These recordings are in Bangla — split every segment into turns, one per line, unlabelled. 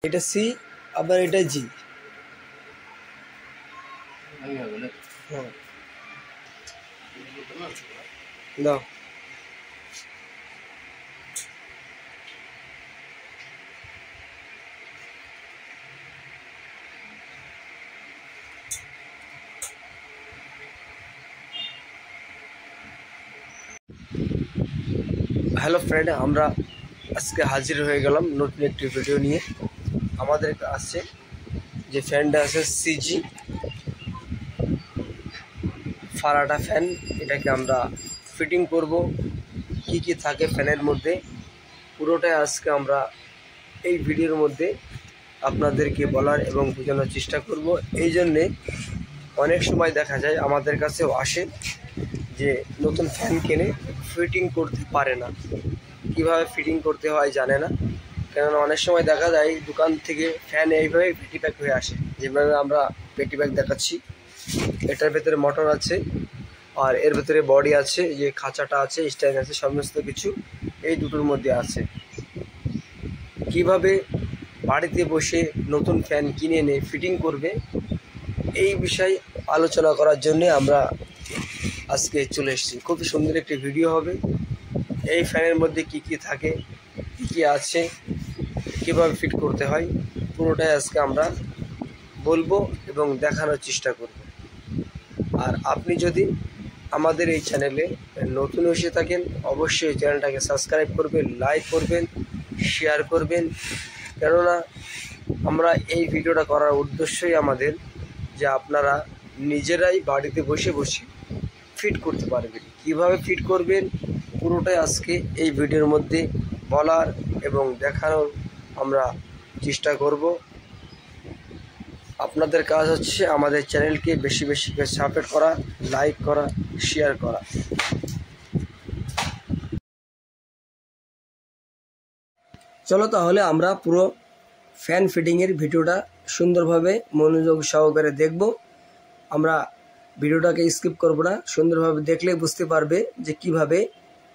এটা সি আবার এটা জি। হ্যাঁ দাও। হ্যালো ফ্রেন্ড, আমরা আজকে হাজির হয়ে গেলাম নতুন একটি ভিডিও নিয়ে। আমাদের আছে যে ফ্যানটা আছে সিজি ফারাডা ফ্যান, এটাকে আমরা ফিটিং করব। কি কি থাকে ফ্যানের মধ্যে পুরোটাই আজকে আমরা এই ভিডিওর মধ্যে আপনাদেরকে বলার এবং বোঝানোর চেষ্টা করব। এই জন্যে অনেক সময় দেখা যায় আমাদের কাছেও আসে যে নতুন ফ্যান কিনে ফিটিং করতে পারে না, কিভাবে ফিটিং করতে হয় জানে না। কেননা অনেক সময় দেখা যায় দোকান থেকে ফ্যান এইভাবে পেটি প্যাক হয়ে আসে, যেভাবে আমরা পেটি প্যাক দেখাচ্ছি। এটার ভেতরে মোটর আছে আর এর ভেতরে বডি আছে, যে খাঁচাটা আছে, স্ট্যান্ড আছে, সমস্ত কিছু এই দুটোর মধ্যে আছে। কিভাবে বাড়িতে বসে নতুন ফ্যান কিনে এনে ফিটিং করবে এই বিষয়ে আলোচনা করার জন্য আমরা আজকে চলে এসেছি। খুবই সুন্দর একটি ভিডিও হবে। এই ফ্যানের মধ্যে কি কি থাকে, কি কি আছে, কীভাবে ফিট করতে হয়, পুরোটাই আজকে আমরা বলবো এবং দেখানোর চেষ্টা করব। আর আপনি যদি আমাদের এই চ্যানেলে নতুন এসে থাকেন, অবশ্যই চ্যানেলটাকে সাবস্ক্রাইব করবেন, লাইক করবেন, শেয়ার করবেন। কেননা আমরা এই ভিডিওটা করার উদ্দেশ্যই আমাদের যে আপনারা নিজেরাই বাড়িতে বসে বসে ফিট করতে পারবেন। কিভাবে ফিট করবেন পুরোটাই আজকে এই ভিডিওর মধ্যে বলার এবং দেখানোর আমরা চেষ্টা করব। আপনাদের কাজ হচ্ছে আমাদের চ্যানেলকে বেশি বেশি করে সাপোর্ট করা, লাইক করা, শেয়ার করা। চলো তাহলে আমরা পুরো ফ্যান ফিটিংয়ের ভিডিওটা সুন্দরভাবে মনোযোগ সহকারে দেখব। আমরা ভিডিওটাকে স্কিপ করব না, সুন্দরভাবে দেখলে বুঝতে পারবে যে কিভাবে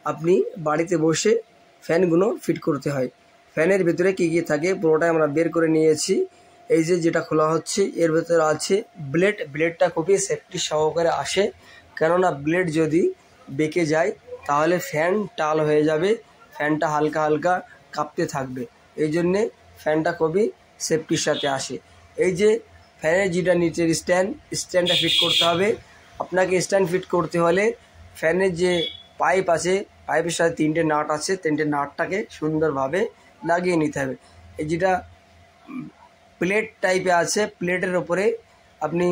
আপনি বাড়িতে বসে ফ্যানগুলো ফিট করতে হয়। ফ্যানের ভিতরে কী কী থাকে পুরোটাই আমরা বের করে নিয়েছি। এই যে যেটা খোলা হচ্ছে এর ভেতরে আছে ব্লেড। ব্লেডটা খুবই সেফটি সহকারে আসে, কেননা ব্লেড যদি বেঁকে যায় তাহলে ফ্যান টাল হয়ে যাবে, ফ্যানটা হালকা হালকা কাঁপতে থাকবে। এই জন্যে ফ্যানটা খুবই সেফটির সাথে আসে। এই যে ফ্যানের যেটা নিচের স্ট্যান্ডটা ফিট করতে হবে। আপনাকে স্ট্যান্ড ফিট করতে হলে ফ্যানের যে পাইপ আছে, পাইপের সাথে তিনটে নাট আছে, তিনটে নাটটাকে সুন্দরভাবে লাগিয়ে নিতে হবে। এই যেটা প্লেট টাইপে আছে, প্লেটের ওপরে আপনি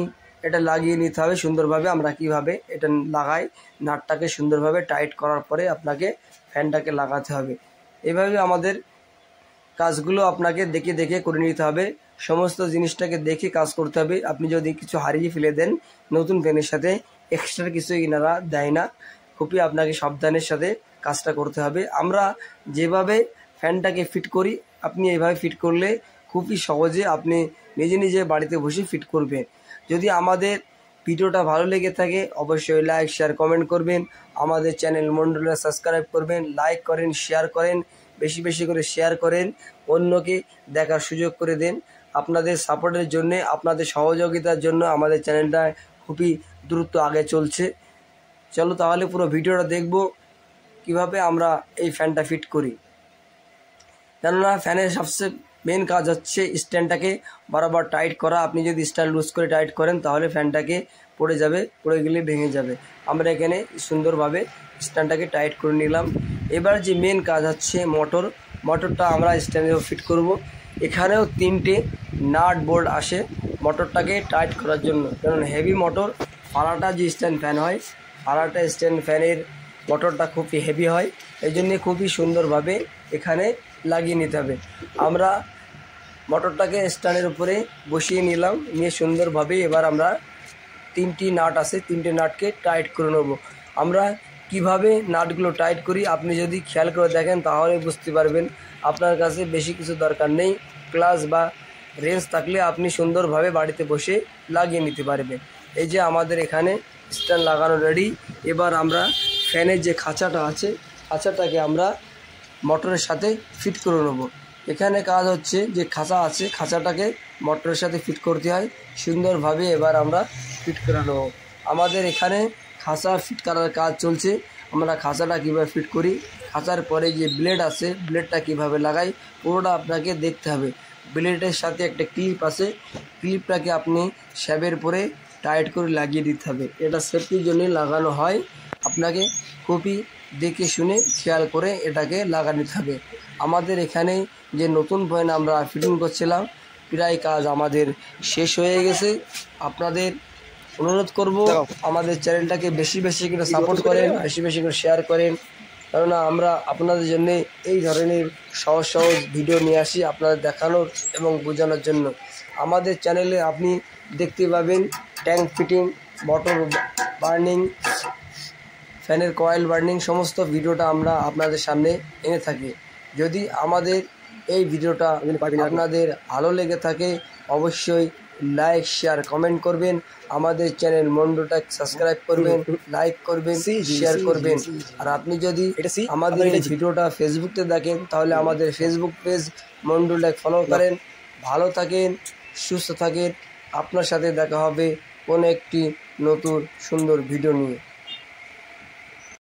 এটা লাগিয়ে নিতে হবে সুন্দরভাবে। আমরা কিভাবে এটা লাগাই, নাটটাকে সুন্দরভাবে টাইট করার পরে আপনাকে ফ্যানটাকে লাগাতে হবে। এইভাবে আমাদের কাজগুলো আপনাকে দেখে দেখে করে নিতে হবে, সমস্ত জিনিসটাকে দেখে কাজ করতে হবে। আপনি যদি কিছু হারিয়ে ফেলে দেন নতুন ফ্যানের সাথে, এক্সট্রা কিছু ইনারা দেয় না। খুবই আপনাকে সাবধানের সাথে কাজটা করতে হবে। আমরা যেভাবে ফ্যানটাকে ফিট করি আপনি এইভাবে ফিট করলে খুবই সহজে আপনি নিজে নিজে বাড়িতে বসে ফিট করবেন। যদি আমাদের ভিডিওটা ভালো লেগে থাকে অবশ্যই লাইক, শেয়ার, কমেন্ট করবেন। আমাদের চ্যানেল মন্ডলে সাবস্ক্রাইব করবেন, লাইক করেন, শেয়ার করেন, বেশি বেশি করে শেয়ার করেন, অন্যকে দেখার সুযোগ করে দেন। আপনাদের সাপোর্টের জন্যে, আপনাদের সহযোগিতার জন্য আমাদের চ্যানেলটা খুবই দ্রুত আগে চলছে। চলো তাহলে পুরো ভিডিওটা দেখব কিভাবে আমরা এই ফ্যানটা ফিট করি। কেননা ফ্যানের সবচেয়ে মেন কাজ হচ্ছে স্ট্যান্ডটাকে বরাবর টাইট করা। আপনি যদি স্ট্যান্ড লুজ করে টাইট করেন তাহলে ফ্যানটাকে পড়ে যাবে, পড়ে গেলে ভেঙে যাবে। আমরা এখানে সুন্দরভাবে স্ট্যান্ডটাকে টাইট করে নিলাম। এবার যে মেন কাজ হচ্ছে মোটরটা আমরা স্ট্যান্ডে ফিট করব। এখানেও তিনটে নাট বোল্ট আসে মোটরটাকে টাইট করার জন্য। কারণ হেভি মোটর, ফারাটা যে স্ট্যান্ড ফ্যান হয়, ফারাটা স্ট্যান্ড ফ্যানের মোটরটা খুবই হেভি হয়, এই জন্যে খুবই সুন্দরভাবে এখানে লাগিয়ে নিতে হবে। আমরা মোটরটাকে স্ট্যান্ডের উপরে বসিয়ে নিলাম, নিয়ে সুন্দরভাবে এবার আমরা তিনটি নাট আছে, তিনটে নাটকে টাইট করে নেব। আমরা কিভাবে নাটগুলো টাইট করি আপনি যদি খেয়াল করে দেখেন তাহলে বুঝতে পারবেন। আপনার কাছে বেশি কিছু দরকার নেই, ক্লাচ বা রেঞ্জ থাকলে আপনি সুন্দরভাবে বাড়িতে বসে লাগিয়ে নিতে পারবেন। এই যে আমাদের এখানে স্ট্যান্ড লাগানো রেডি। এবার আমরা ফ্যানের যে খাঁচাটা আছে, খাঁচাটাকে আমরা মোটরের সাথে ফিট করে নেব। এখানে কাজ হচ্ছে যে খাঁচা আছে, খাঁচাটাকে মোটরের সাথে ফিট করতে হয় সুন্দরভাবে। এবার আমরা ফিট করে নেব। আমাদের এখানে খাঁচা ফিট করার কাজ চলছে। আমরা খাঁচাটা কীভাবে ফিট করি, খাঁচার পরে যে ব্লেড আছে ব্লেডটা কীভাবে লাগাই পুরোটা আপনাকে দেখতে হবে। ব্লেডের সাথে একটা ক্লিপ আছে, ক্লিপটাকে আপনি শ্যাবের পরে টাইট করে লাগিয়ে দিতে হবে। এটা সেফটির জন্যই লাগানো হয়। আপনাকে খুবই দেখে শুনে খেয়াল করে এটাকে লাগা নিতে হবে। আমাদের এখানে যে নতুন পয়েন্ট আমরা ফিটিং করছিলাম প্রায় কাজ আমাদের শেষ হয়ে গেছে। আপনাদের অনুরোধ করব আমাদের চ্যানেলটাকে বেশি বেশি করে সাপোর্ট করেন, বেশি বেশি করে শেয়ার করেন, কেননা আমরা আপনাদের জন্য এই ধরনের সহজ সহজ ভিডিও নিয়ে আসি আপনাদের দেখানোর এবং বোঝানোর জন্য। আমাদের চ্যানেলে আপনি দেখতে পাবেন ট্যাঙ্ক ফিটিং, মোটর বার্নিং, ফ্যানের কয়েল বার্নিং সমস্ত ভিডিওটা আমরা আপনাদের সামনে এনে থাকি। যদি আমাদের এই ভিডিওটা আপনাদের ভালো লেগে থাকে অবশ্যই লাইক শেয়ার কমেন্ট করবেন। আমাদের চ্যানেল মন্ডুটেক সাবস্ক্রাইব করবেন, লাইক করবেন, শেয়ার করবেন। আর আপনি যদি আমাদের এই ভিডিওটা ফেসবুকে দেখেন তাহলে আমাদের ফেসবুক পেজ মন্ডুটেক ফলো করেন। ভালো থাকেন, সুস্থ থাকেন। আপনার সাথে দেখা হবে কোনো একটি নতুন সুন্দর ভিডিও নিয়ে।